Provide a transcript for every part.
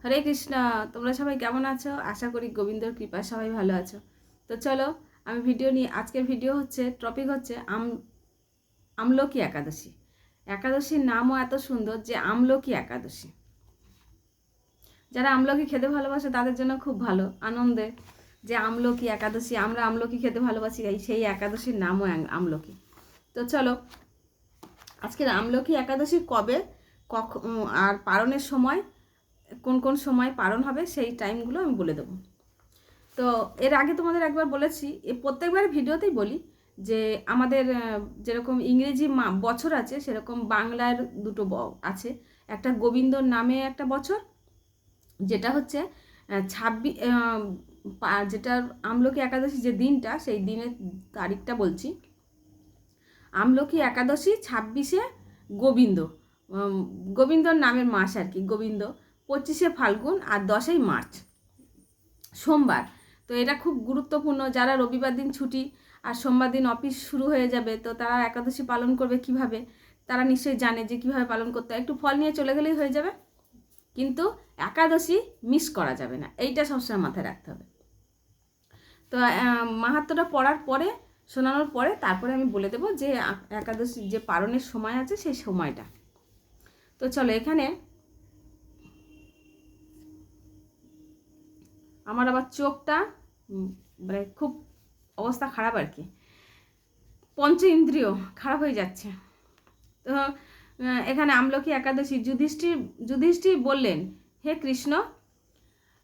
হরে কৃষ্ণ। তোমরা সবাই কেমন আছো? আশা করি গোবিন্দর কৃপায় সবাই ভালো আছো। তো চলো, আমি ভিডিও নিয়ে আজকের ভিডিও হচ্ছে, টপিক হচ্ছে আমলকি একাদশী। একাদশীর নামও এত সুন্দর যে আমলকি একাদশী। যারা আমলকি খেতে ভালোবাসে তাদের জন্য খুব ভালো, আনন্দের যে আমলকি একাদশী। আমরা আমলকি খেতে ভালোবাসি, সেই একাদশীর নামও আমলকি। তো চলো, আজকের আমলকি একাদশী কবে, আর পালনের সময়, কোন কোন সময় পালন হবে সেই টাইমগুলো আমি বলে দেবো। তো এর আগে তোমাদের একবার বলেছি, প্রত্যেকবার ভিডিওতেই বলি যে আমাদের যেরকম ইংরেজি বছর আছে, সেরকম বাংলার দুটো আছে। একটা গোবিন্দর নামে একটা বছর, যেটা হচ্ছে 26, যেটা আমলকি একাদশী যে দিনটা, সেই দিনের তারিখটা বলছি। আমলকি একাদশী 26শে গোবিন্দ, গোবিন্দর নামের মাস আর কি, গোবিন্দ। 25শে ফাল্গুন আর 10ই মার্চ সোমবার। তো এটা খুব গুরুত্বপূর্ণ। যারা রবিবার দিন ছুটি আর সোমবার দিন অফিস শুরু হয়ে যাবে, তো তারা একাদশী পালন করবে কিভাবে, তারা নিশ্চয়ই জানে যে কীভাবে পালন করতে হয়। একটু ফল নিয়ে চলে গেলেই হয়ে যাবে, কিন্তু একাদশী মিস করা যাবে না, এইটা সবসময় মাথায় রাখতে হবে। তো মাহাত্ম্যটা পড়ার পরে, শোনানোর পরে, তারপরে আমি বলে দেবো যে একাদশী যে পালনের সময় আছে সেই সময়টা। তো চলো, এখানে আমার আবার চোখটা মানে খুব অবস্থা খারাপ আর কি, পঞ্চ ইন্দ্রিয় খারাপ হয়ে যাচ্ছে। তো এখানে আমলকি একাদশী, যুধিষ্ঠির বললেন, হে কৃষ্ণ,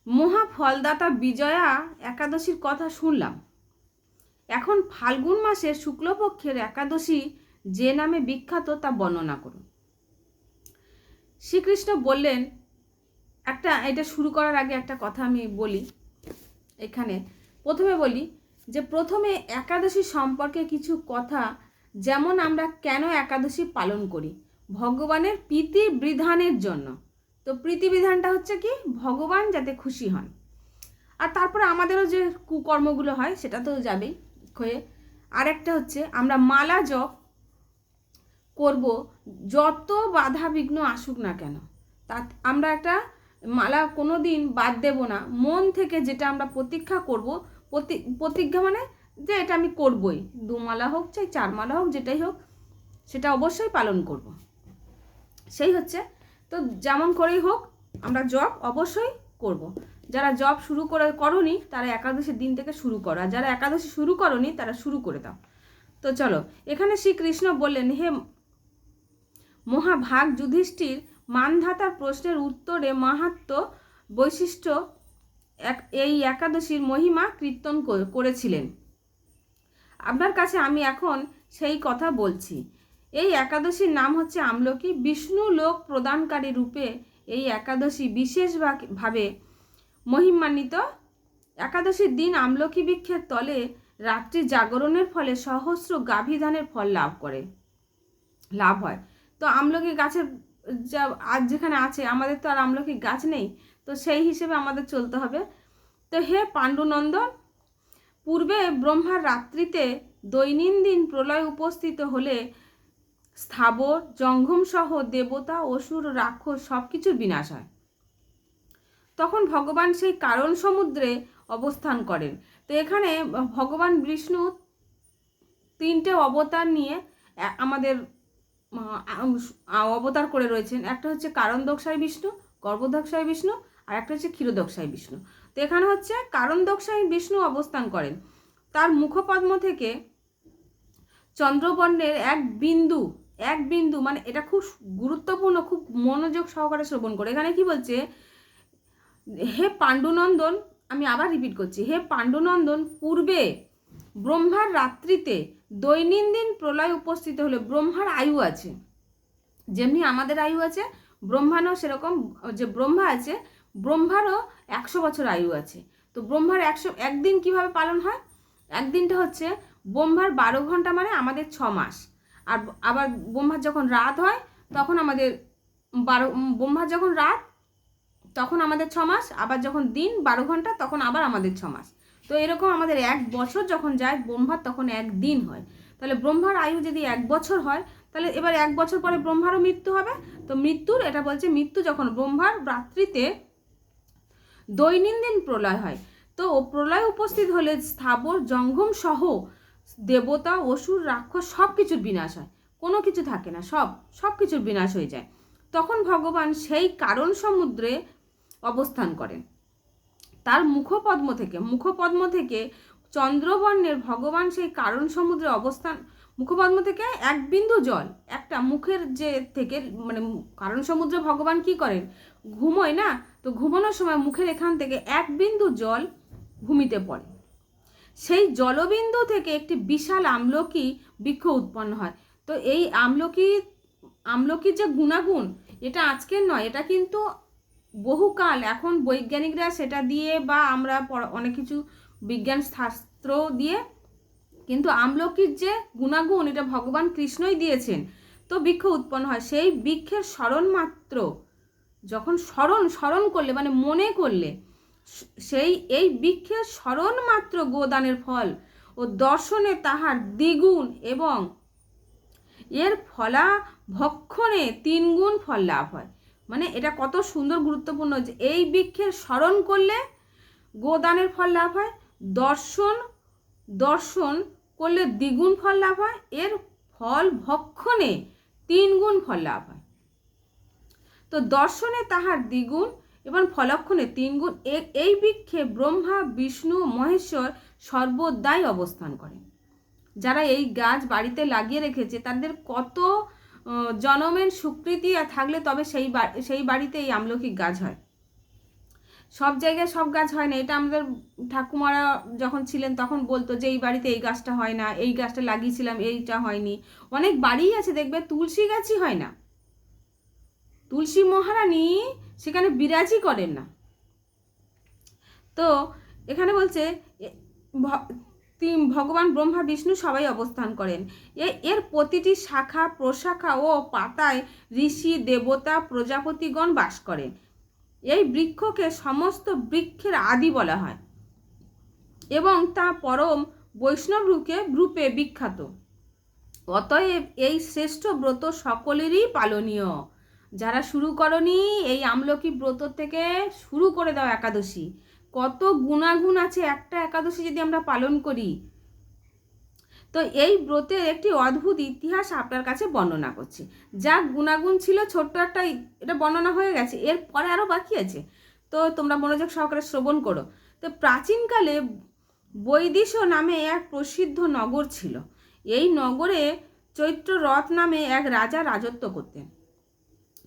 মহা ফলদাতা বিজয়া একাদশীর কথা শুনলাম। এখন ফাল্গুন মাসের শুক্লপক্ষের একাদশী যে নামে বিখ্যাত তা বর্ণনা করুন। শ্রীকৃষ্ণ বললেন, এটা শুরু করার আগে একটা কথা আমি বলি। এখানে প্রথমে বলি যে প্রথমে একাদশী সম্পর্কে কিছু কথা, যেমন আমরা কেন একাদশী পালন করি, ভগবানের প্রীতি বিধানের জন্য। তো প্রীতি বিধানটা হচ্ছে কি, ভগবান যাতে খুশি হন। আর তারপরে আমাদেরও যে কুকর্মগুলো হয় সেটা তো যাবেই হয়ে। আর একটা হচ্ছে আমরা মালা জপ করব, যত বাধা বিঘ্ন আসুক না কেন, তা আমরা একটা মালা কোনো দিন বাদ দেব না। মন থেকে যেটা আমরা প্রতীক্ষা করব, প্রতিজ্ঞা মানে যে এটা আমি করবই, 2 মালা হোক চাই 4 মালা হোক, যেটাই হোক, সেটা অবশ্যই পালন করব। সেই হচ্ছে, তো যেমন করেই হোক আমরা জপ অবশ্যই করব। যারা জপ শুরু করনি তারা একাদশীর দিন থেকে শুরু করো, আর যারা একাদশী শুরু করনি তারা শুরু করে দাও। তো চলো, এখানে শ্রীকৃষ্ণ বললেন, হে মহাভাগ যুধিষ্ঠির, মানধাতার প্রশ্নের উত্তরে মাহাত্ম্য বৈশিষ্ট্য এই একাদশীর মহিমা কীর্তন করেছিলেন। আপনার কাছে আমি এখন সেই কথা বলছি। এই একাদশীর নাম হচ্ছে আমলকি। বিষ্ণু লোক প্রদানকারী রূপে এই একাদশী বিশেষভাবে মহিমান্বিত। একাদশীর দিন আমলকি বৃক্ষের তলে রাত্রি জাগরণের ফলে সহস্র গাভীধানের ফল লাভ হয়। তো আমলকি গাছের যা আজ যেখানে আছে, আমাদের তো আর আমলকি গাছ নেই, তো সেই হিসেবে আমাদের চলতে হবে। তো হে পাণ্ডুনন্দন, পূর্বে ব্রহ্মার রাত্রিতে দৈনন্দিন প্রলয় উপস্থিত হলে স্থাবর জঙ্গম সহ দেবতা, অসুর, রাক্ষস সব কিছুর বিনাশ হয়। তখন ভগবান সেই কারণ সমুদ্রে অবস্থান করেন। তো এখানে ভগবান বিষ্ণু 3টে অবতার নিয়ে আমাদের অবতার করে রয়েছেন। একটা হচ্ছে কারণদক্ষায় বিষ্ণু, গর্ভদক্ষায় বিষ্ণু, আর একটা হচ্ছে ক্ষীরদক্ষায় বিষ্ণু। তো এখানে হচ্ছে কারণদক্ষায় বিষ্ণু অবস্থান করেন। তার মুখপদ্ম থেকে চন্দ্রবর্ণের এক বিন্দু মানে এটা খুব গুরুত্বপূর্ণ, খুব মনোযোগ সহকারে শ্রবণ করে। এখানে কি বলছে, হে পাণ্ডুনন্দন, আমি আবার রিপিট করছি, হে পাণ্ডুনন্দন, পূর্বে ব্রহ্মার রাত্রিতে দৈনন্দিন প্রলয় উপস্থিত হলে, ব্রহ্মার আয়ু আছে যেমনি আমাদের আয়ু আছে, ব্রহ্মারও সেরকম, যে ব্রহ্মা আছে ব্রহ্মারও 100 বছর আয়ু আছে। তো ব্রহ্মার একদিন কিভাবে পালন হয়, একদিনটা হচ্ছে ব্রহ্মার 12 ঘন্টা মানে আমাদের 6 মাস। আর আবার ব্রহ্মার যখন রাত হয় তখন আমাদের ব্রহ্মার যখন রাত তখন আমাদের 6 মাস, আবার যখন দিন 12 ঘন্টা তখন আবার আমাদের 6 মাস। তো এরকম আমাদের 1 বছর যখন যায় ব্রহ্মার, তখন 1 দিন হয়। তাহলে ব্রহ্মার আয়ু যদি 1 বছর হয়, তাহলে এবার 1 বছর পরে ব্রহ্মারও মৃত্যু হবে। তো মৃত্যুর, এটা বলছে মৃত্যু যখন ব্রহ্মার রাত্রিতে দৈনন্দিন প্রলয় হয়। তো প্রলয় উপস্থিত হলে স্থাবর জঙ্গম সহ দেবতা, অসুর, রাক্ষস সব কিছুর বিনাশ হয়, কোনো কিছু থাকে না, সব কিছুর বিনাশ হয়ে যায়। তখন ভগবান সেই কারণ সমুদ্রে অবস্থান করেন। তার মুখপদ্ম থেকে চন্দ্রবর্ণের ভগবান সেই কারণ সমুদ্রে অবস্থান, মুখপদ্ম থেকে এক বিন্দু জল, একটা মুখের যে থেকে মানে কারণ সমুদ্রে ভগবান কি করেন, ঘুমোয় না, তো ঘুমানোর সময় মুখের এখান থেকে এক বিন্দু জল ভূমিতে পড়ে। সেই জলবিন্দু থেকে একটি বিশাল আমলকি বৃক্ষ উৎপন্ন হয়। তো এই আমলকির যে গুণাগুণ, এটা আজকের নয়, এটা কিন্তু বহুকাল, এখন বৈজ্ঞানিকরা সেটা দিয়ে বা আমরা অনেক কিছু বিজ্ঞান শাস্ত্র দিয়ে, কিন্তু আমলকির যে গুণাগুণ এটা ভগবান কৃষ্ণই দিয়েছেন। তো বৃক্ষ উৎপন্ন হয়। সেই বৃক্ষের স্মরণ মাত্র, যখন স্মরণ করলে মানে মনে করলে, এই বৃক্ষের স্মরণ মাত্র গোদানের ফল ও দর্শনে তাহার দ্বিগুণ এবং এর ফলা ভক্ষণে 3 গুণ ফল লাভ হয়। মানে এটা কত সুন্দর গুরুত্বপূর্ণ যে এই বৃক্ষের স্মরণ করলে গোদানের ফল লাভ হয়, দর্শন করলে দ্বিগুণ ফল লাভ হয়, এর ফল ভক্ষণে 3 গুণ ফল লাভ হয়। তো দর্শনে তাহার দ্বিগুণ এবং ফলক্ষণে 3 গুণ। এই বৃক্ষে ব্রহ্মা, বিষ্ণু, মহেশ্বর সর্বদাই অবস্থান করেন। যারা এই গাছ বাড়িতে লাগিয়ে রেখেছে তাদের কত জনমের স্বীকৃতি থাকলে তবে সেই বাড়িতে এই আমলকি গাছ হয়। সব জায়গায় সব গাছ হয় না। এটা আমাদের ঠাকুমারা যখন ছিলেন তখন বলতো যে এই বাড়িতে এই গাছটা হয় না, এই গাছটা লাগিয়েছিলাম এইটা হয়নি। অনেক বাড়িই আছে দেখবে তুলসী গাছই হয় না, তুলসী মহারানী সেখানে বিরাজই করেন না। তো এখানে বলছে ভগবান ব্রহ্মা, বিষ্ণু সবাই অবস্থান করেন। এর প্রতিটি শাখা প্রশাখা ও পাতায় ঋষি, দেবতা, প্রজাপতিগণ বাস করেন। এই বৃক্ষকে সমস্ত বৃক্ষের আদি বলা হয় এবং তা পরম বৈষ্ণব রূপে বিখ্যাত। অতএব এই শ্রেষ্ঠ ব্রত সকলেরই পালনীয়। যারা শুরু করনি এই আমলকি ব্রত থেকে শুরু করে দাও একাদশী। কত গুণাগুণ আছে একটা একাদশী যদি আমরা পালন করি। তো এই ব্রতের একটি অদ্ভুত ইতিহাস আপনার কাছে বর্ণনা করছি। যা গুণাগুণ ছিল ছোট্ট একটা, এটা বর্ণনা হয়ে গেছে, এর পরে আরও বাকি আছে, তো তোমরা মনোযোগ সহকারে শ্রবণ করো। তো প্রাচীনকালে বৈদিশ নামে এক প্রসিদ্ধ নগর ছিল। এই নগরে চৈত্ররথ নামে এক রাজা রাজত্ব করতেন।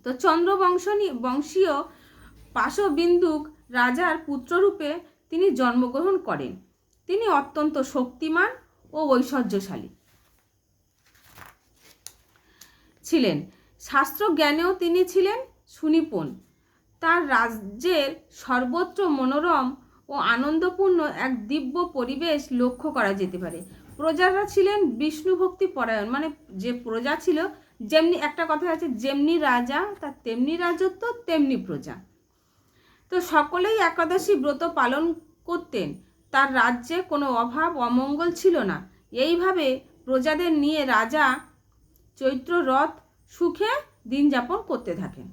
তো বংশীয় পাশবিন্দুক রাজার পুত্ররূপে তিনি জন্মগ্রহণ করেন। তিনি অত্যন্ত শক্তিমান ও ঐশ্বর্যশালী ছিলেন। শাস্ত্রজ্ঞানেও তিনি ছিলেন সুনিপুণ। তার রাজ্যের সর্বত্র মনোরম ও আনন্দপূর্ণ এক দিব্য পরিবেশ লক্ষ্য করা যেতে পারে। প্রজারা ছিলেন বিষ্ণু ভক্তি পরায়ণ, মানে যে প্রজা ছিল, যেমনি একটা কথা আছে, যেমনি রাজা তার তেমনি রাজত্ব তেমনি প্রজা। তো সকলেই একাদশী ব্রত পালন করতেন। তার রাজ্যে কোনো অভাব অমঙ্গল ছিল না। এইভাবে প্রজাদের নিয়ে রাজা চৈত্ররথ সুখে দিন যাপন করতে থাকেন।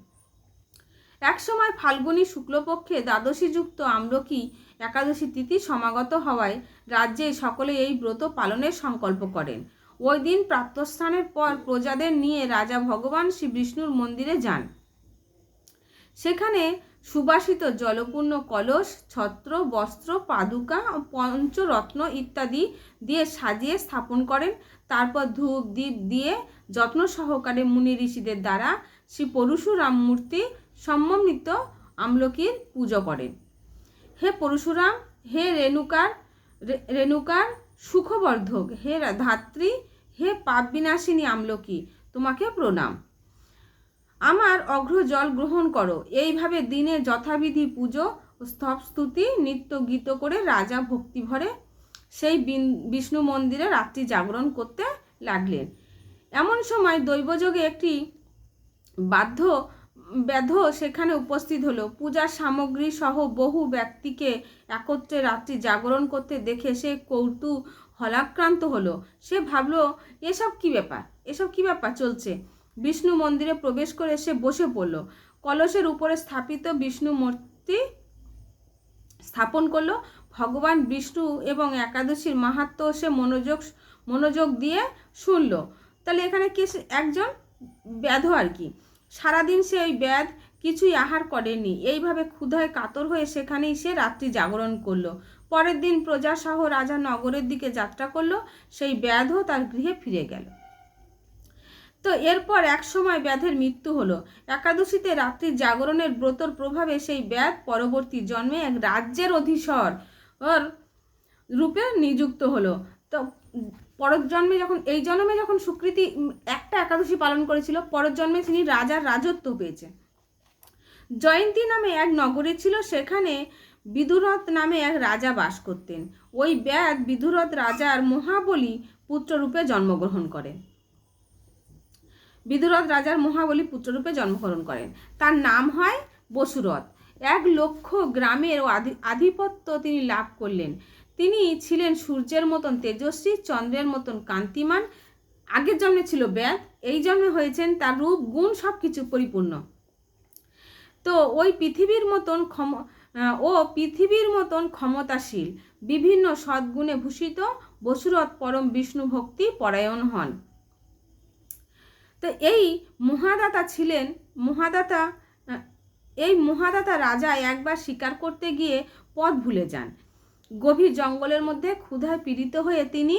একসময় ফাল্গুনী শুক্লপক্ষে দ্বাদশীযুক্ত আমলকি একাদশী তিথি সমাগত হওয়ায় রাজ্যে সকলে এই ব্রত পালনের সংকল্প করেন। ওই দিন প্রাতঃস্নানের পর প্রজাদের নিয়ে রাজা ভগবান শ্রী বিষ্ণুর মন্দিরে যান। সেখানে সুবাসিত জলপূর্ণ কলস, ছত্র, বস্ত্র, পাদুকা ও পঞ্চরত্ন ইত্যাদি দিয়ে সাজিয়ে স্থাপন করেন। তারপর ধূপ দীপ দিয়ে যত্ন সহকারে মুনি ঋষিদের দ্বারা শ্রী পরশুরাম মূর্তি সমন্বিত আমলকির পুজো করেন। হে পরশুরাম, হে রেণুকার সুখবর্ধক, হে ধাত্রী, হে পাপ বিনাশিনী আমলকি, তোমাকে প্রণাম। আমার অঘ্র জল গ্রহণ করো। এইভাবে দিনে যথাবিধি পুজো ও স্তবস্তুতি নিত্য গীত করে রাজা ভক্তিভরে সেই বিষ্ণু মন্দিরে রাত্রি জাগরণ করতে লাগলেন। এমন সময় দৈবযোগে একটি ব্যাধ সেখানে উপস্থিত হলো। পূজার সামগ্রী সহ বহু ব্যক্তিকে একত্রে রাত্রি জাগরণ করতে দেখে সে কৌতূহলাক্রান্ত হলো। সে ভাবলো এসব কি ব্যাপার চলছে। বিষ্ণু মন্দিরে প্রবেশ করে সে বসে পড়ল। কলসের উপরে স্থাপিত বিষ্ণু মূর্তি স্থাপন করলো। ভগবান বিষ্ণু এবং একাদশীর মাহাত্ম্য সে মনোযোগ দিয়ে শুনলো। তাহলে এখানে কি, একজন ব্যাধ আর কি, সারাদিন সে ওই ব্যাধ কিছুই আহার করেনি, এইভাবে ক্ষুধায় কাতর হয়ে সেখানেই সে রাত্রি জাগরণ করলো। পরের দিন প্রজাসহ রাজা নগরের দিকে যাত্রা করলো, সেই ব্যাধও তার গৃহে ফিরে গেল। তো এরপর এক সময় ব্যাধের মৃত্যু হলো। একাদশীতে রাত্রি জাগরণের ব্রতর প্রভাবে সেই ব্যাধ পরবর্তী জন্মে এক রাজ্যের অধীশ্বর রূপে নিযুক্ত হলো। তো পরের জন্মে যখন, এই জন্মে যখন সুকৃতি একটা একাদশী পালন করেছিল, পরের জন্মে তিনি রাজার রাজত্ব পেয়েছে। জয়ন্তী নামে এক নগরী ছিল, সেখানে বিদুরথ নামে এক রাজা বাস করতেন। ওই ব্যাধ বিদুরথ রাজার মহাবলী পুত্ররূপে জন্মগ্রহণ করেন। বিদুরথ রাজার মহাবলী পুত্ররূপে জন্মগ্রহণ করেন। তার নাম হয় বসুরথ। 1,00,000 গ্রামের আধিপত্য তিনি লাভ করলেন। তিনি ছিলেন সূর্যের মতন তেজস্বী, চন্দ্রের মতন কান্তিমান। আগের জন্মে ছিল ব্যাধ, এই জন্মে হয়েছেন তার রূপ গুণ সব কিছু পরিপূর্ণ। তো পৃথিবীর মতন ক্ষমতাশীল, বিভিন্ন সদ্গুণে ভূষিত বসুরথ পরম বিষ্ণু ভক্তি পরায়ণ হন। তো এই মহাদাতা রাজা একবার শিকার করতে গিয়ে পথ ভুলে যান। গভীর জঙ্গলের মধ্যে ক্ষুধায় পীড়িত হয়ে তিনি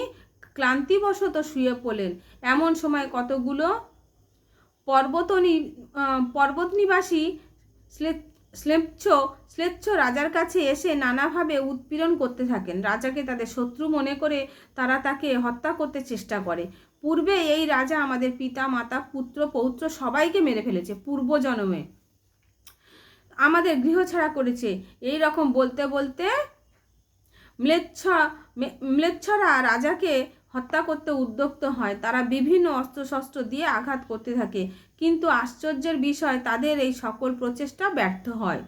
ক্লান্তিবশত শুয়ে পড়লেন। এমন সময় কতগুলো পর্বতনিবাসী শ্লেচ্ছ রাজার কাছে এসে নানাভাবে উৎপীড়ন করতে থাকেন। রাজাকে তাদের শত্রু মনে করে তারা তাকে হত্যা করতে চেষ্টা করে। পূর্বে এই রাজা আমাদের পিতা মাতা পুত্র পৌত্র সবাইকে মেরে ফেলেছে, পূর্বজন্মে আমাদের গৃহ ছাড়া করেছে। এই রকম বলতে বলতে ম্লেচ্ছরা রাজাকে হত্যা করতে উদ্যক্ত হয়। তারা বিভিন্ন অস্ত্রশস্ত্র দিয়ে আঘাত করতে থাকে, কিন্তু আশ্চর্যের বিষয় তাদের এই সকল প্রচেষ্টা ব্যর্থ হয়।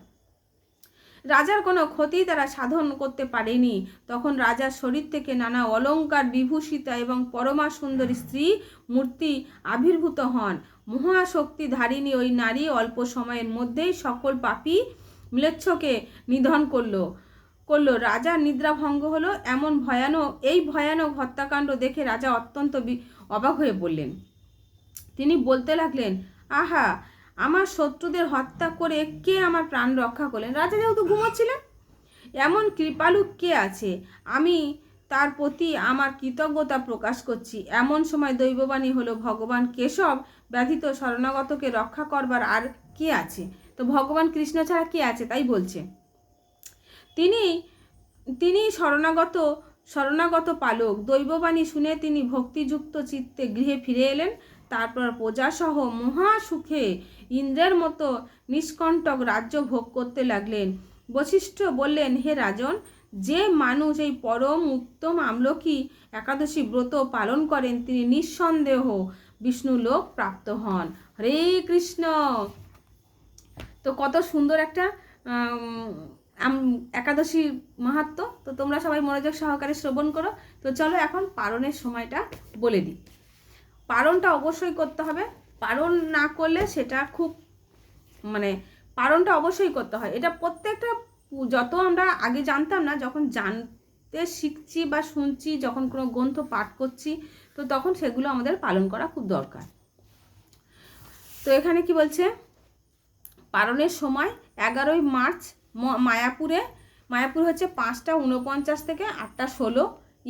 রাজার কোনো ক্ষতি তারা সাধন করতে পারেনি। তখন রাজার শরীর থেকে নানা অলঙ্কার বিভূষিতা এবং পরমা সুন্দরী স্ত্রী মূর্তি আবির্ভূত হন। মহাশক্তি ধারিণী ওই নারী অল্প সময়ের মধ্যেই সকল পাপী ম্লেচ্ছকে নিধন করলো। রাজার নিদ্রাভঙ্গ হলো। এই ভয়ানক হত্যাকাণ্ড দেখে রাজা অত্যন্ত অবাক হয়ে পড়লেন। তিনি বলতে লাগলেন, আহা, আমার শত্রুদের হত্যা করে কে আমার প্রাণ রক্ষা করলেন? রাজা যেহেতু ঘুমোচ্ছিলেন, এমন কৃপালু কে আছে? আমি তার প্রতি আমার কৃতজ্ঞতা প্রকাশ করছি। এমন সময় দৈববাণী হলো, ভগবান কেশব ব্যতীত শরণাগতকে রক্ষা করবার আর কে আছে? তো ভগবান কৃষ্ণ ছাড়া কে আছে? তাই বলছে। তিনি শরণাগত পালক। দৈববাণী শুনে তিনি ভক্তিযুক্ত চিত্তে গৃহে ফিরে এলেন। তারপর প্রজাসহ মহাসুখে ইন্দ্রের মতো নিষ্কণ্টক রাজ্য ভোগ করতে লাগলেন। বশিষ্ঠ বললেন, হে রাজন, যে মানুষ এই পরম উত্তম আমলকি একাদশী ব্রত পালন করেন তিনি নিঃসন্দেহ বিষ্ণু লোক প্রাপ্ত হন। হরে কৃষ্ণ। তো কত সুন্দর একটা একাদশীর মাহাত্ম্য। তো তোমরা সবাই মনোযোগ সহকারে শ্রবণ করো। তো চলো এখন পারণের সময়টা বলে দিই। পারণটা অবশ্যই করতে হবে। পারণ না করলে সেটা খুব পারণটা অবশ্যই করতে হয়। এটা প্রত্যেকটা, যত আমরা আগে জানতাম না, যখন জানতে শিখছি বা শুনছি, যখন কোনো গ্রন্থ পাঠ করছি, তো তখন সেগুলো আমাদের পালন করা খুব দরকার। তো এখানে কি বলছে, পারণের সময় 11ই মার্চ মায়াপুর হচ্ছে 5টা 49 থেকে 8টা 16,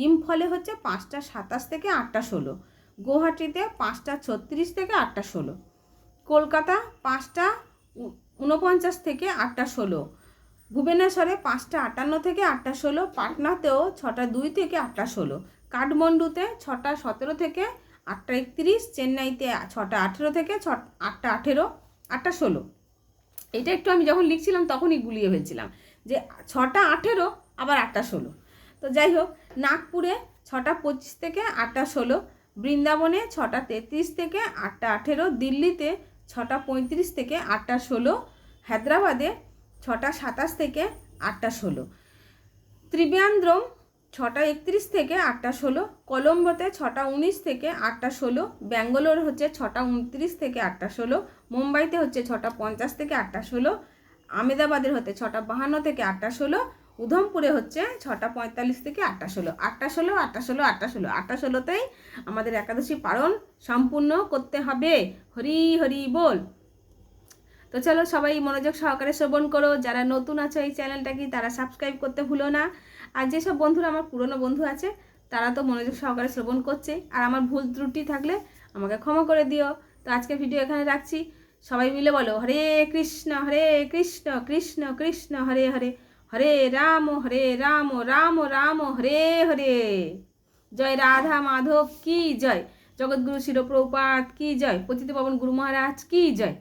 ইম্ফলে হচ্ছে 5টা 27 থেকে 8টা 16, গুয়াহাটিতে 5টা 36 থেকে 8টা 16, কলকাতা 5টা 49 থেকে 8টা 16, ভুবনেশ্বরে 5টা 58 থেকে 8টা 16, পাটনাতেও 6টা 2 থেকে 8টা 16, কাঠমান্ডুতে 6টা 17 থেকে 8টা 31, চেন্নাইতে 6টা 18 থেকে 8টা 18, 8টা 16। এটা একটু আমি যখন লিখছিলাম তখনই গুলিয়ে ফেলছিলাম যে 6টা 18 আবার 8টা 16। তো যাই হোক, নাগপুরে 6টা 25 থেকে 8টা 16, বৃন্দাবনে 6টা 33 থেকে 8টা 18, দিল্লিতে 6টা 35 থেকে 8টা 16, হায়দ্রাবাদে 6টা 27 থেকে 8টা 16, ত্রিবেন্দ্রম 6টা 31 থেকে 8টা 16, কলম্বোতে 6টা 19 থেকে 8টা 16, ব্যাঙ্গালোর হচ্ছে 6টা 29 থেকে 8টা 16, মুম্বাইতে হচ্ছে 6টা 50 থেকে 8টা 16, আহমেদাবাদের হচ্ছে 6টা 52 থেকে 8টা 16, উধমপুরে হচ্ছে 6:45 থেকে 8:16, 8:16, 8:16, 8:16, 8:16তেই আমাদের একাদশী পালন সম্পূর্ণ করতে হবে। হরি হরি বল। তো চলো সবাই মনোযোগ সহকারে শ্রবণ করো। যারা নতুন আছো এই চ্যানেলটাকে তারা সাবস্ক্রাইব করতে ভুলো না। আর যেসব বন্ধুরা আমার পুরনো বন্ধু আছে তারা তো মনোযোগ সহকারে শ্রবণ করছে, আর আমার ভুল ত্রুটি থাকলে আমাকে ক্ষমা করে দিও। তো আজকে ভিডিও এখানে রাখছি, সবাই মিলে বলো হরে কৃষ্ণ কৃষ্ণ কৃষ্ণ হরে হরে, হরে রাম রাম রাম হরে হরে। জয় রাধা মাধব কি জয়, জগৎগুরু শিল প্রভুপাদ কি জয়, পতিত পাবন গুরু মহারাজ কি জয়।